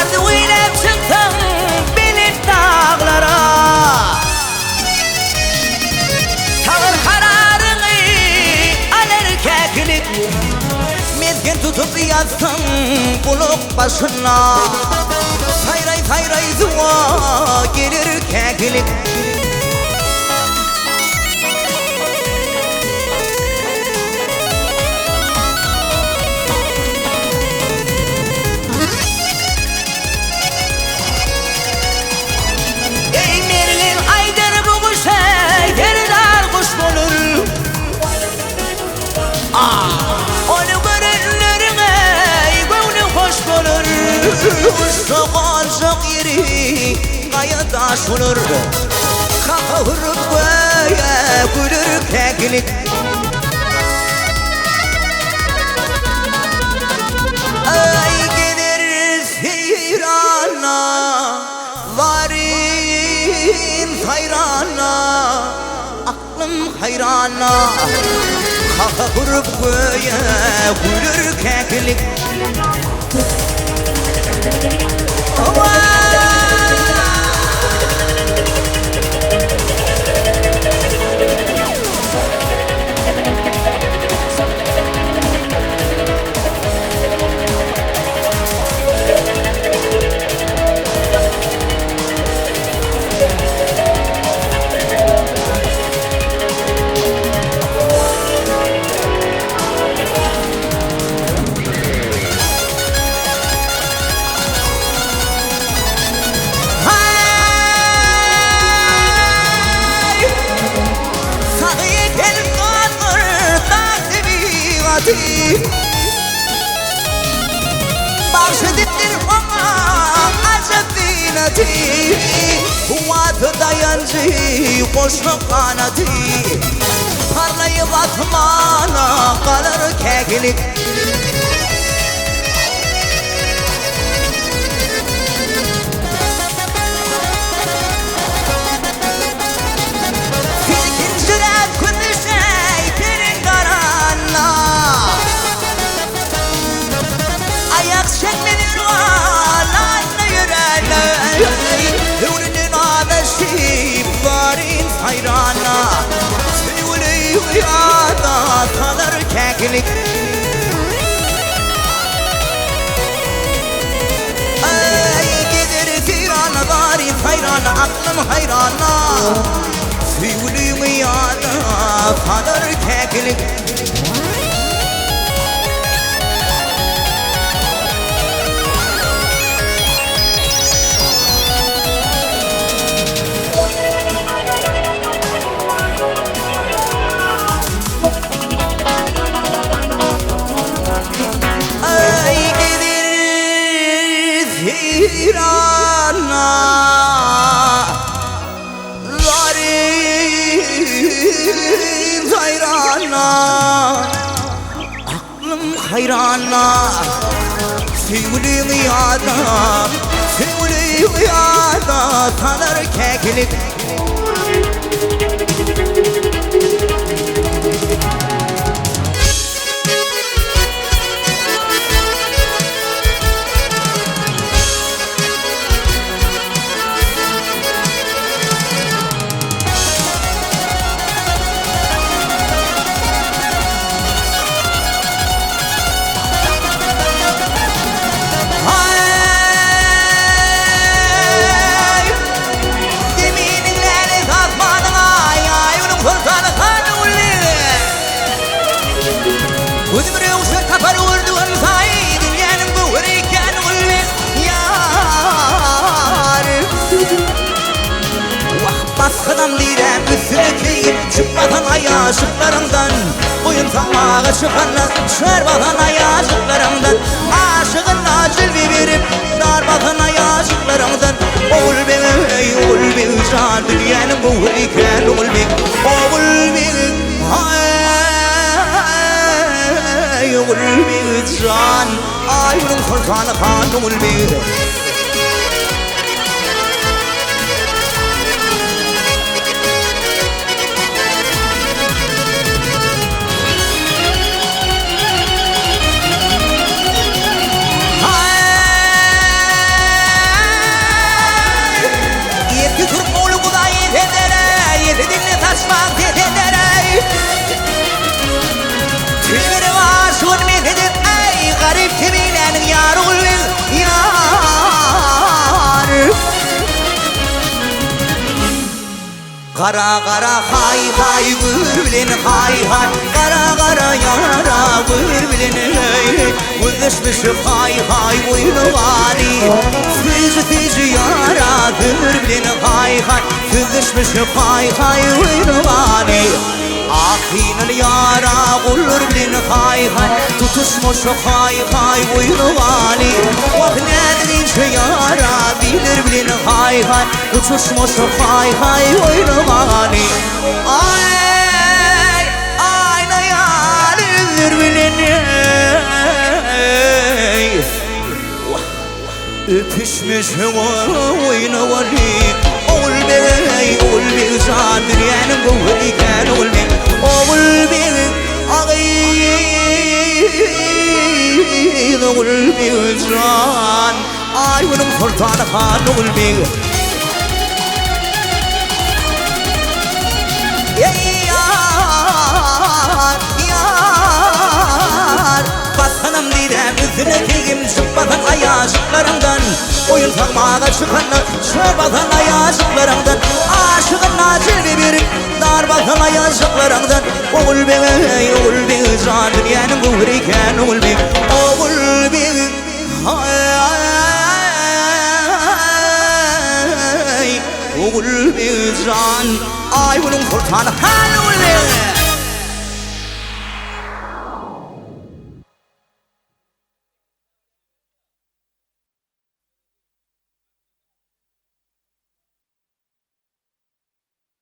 Arduin'e çıktım benim dağlara. Tağır kararını alır keklik. Mezgin tutup yazdım buluk başına. Sayray sayray dua gelir keklik. Ey Merlin aydır bu kuşa yerdar kuş bulur. Onu görenlerine gönlü hoş bulur. Kuşa kancak yeri kaya taş olur. Kafa vurup göğe gülür keklik. Ay gelir seyrana varin hayrana. Aklım hayrana. Kafa vurup göğe gülür keklik. Başıdır ona acı dinati. Kuvatı dayancı koşu kanadı. Parlayıp atmana kalır keklik. Silkinciler kundu şeytanın karanlığa. Ayak çekmedir valanla yürerler. Ünlünün adeşi varin hayrana. Sivuli uyada kalır keklik. Ay gider zirana varin hayrana. Aklım hayrana. Sivuli uyada kalır keklik. Hirana varin hayrana. Aklım hayrana. Sevgili yada, sevgili yada kalır keklik. Baskıdan direm üstüne keyip çıkmadan ayaşıklarımdan. Boyun samağa çıkanlar şerbadan ayaşıklarımdan. Aşığın acil verip darbadan ayaşıklarımdan. Oğul beni ey oğul beni can dünyanın bu huriken oğul beni. Oğul beni ay oğul beni can. Ay bunun sultanı kan oğul beni. Kara kara hay hay vur bilen hay hay Kara kara yara vur bilen hey Vızışmış hay hay uyunuvani Füzü füzü yara vur bilen hay hay Vızışmış hay hay uyunuvani Akinal yara vur bilen hay hay Tutuşmuş hay hay uyunuvani Vaknedince yara bilir bilen hay hay Tutuşmuş hay hay uyunuvani Ay ay na yarı bilen Öpüşmüş uyunuvani Oğul bey can dünyanın kuvvetiken oğul bey Oğul bey oğul bey can Ay bunun kurtanı kan oğul bey Batanım didem üzüne keyim Çıkmadan ayaşıklarımdan Oyun takmağa çıkanlar Çıkmadan ayaşıklarımdan Aşıkın acil bir Dar bakan ayaşıklarımdan Oğul bey can Dünyanın kuhriken oğul bey Oğul bey Oğul bey can Ay bunun kurtanı kan oğul bey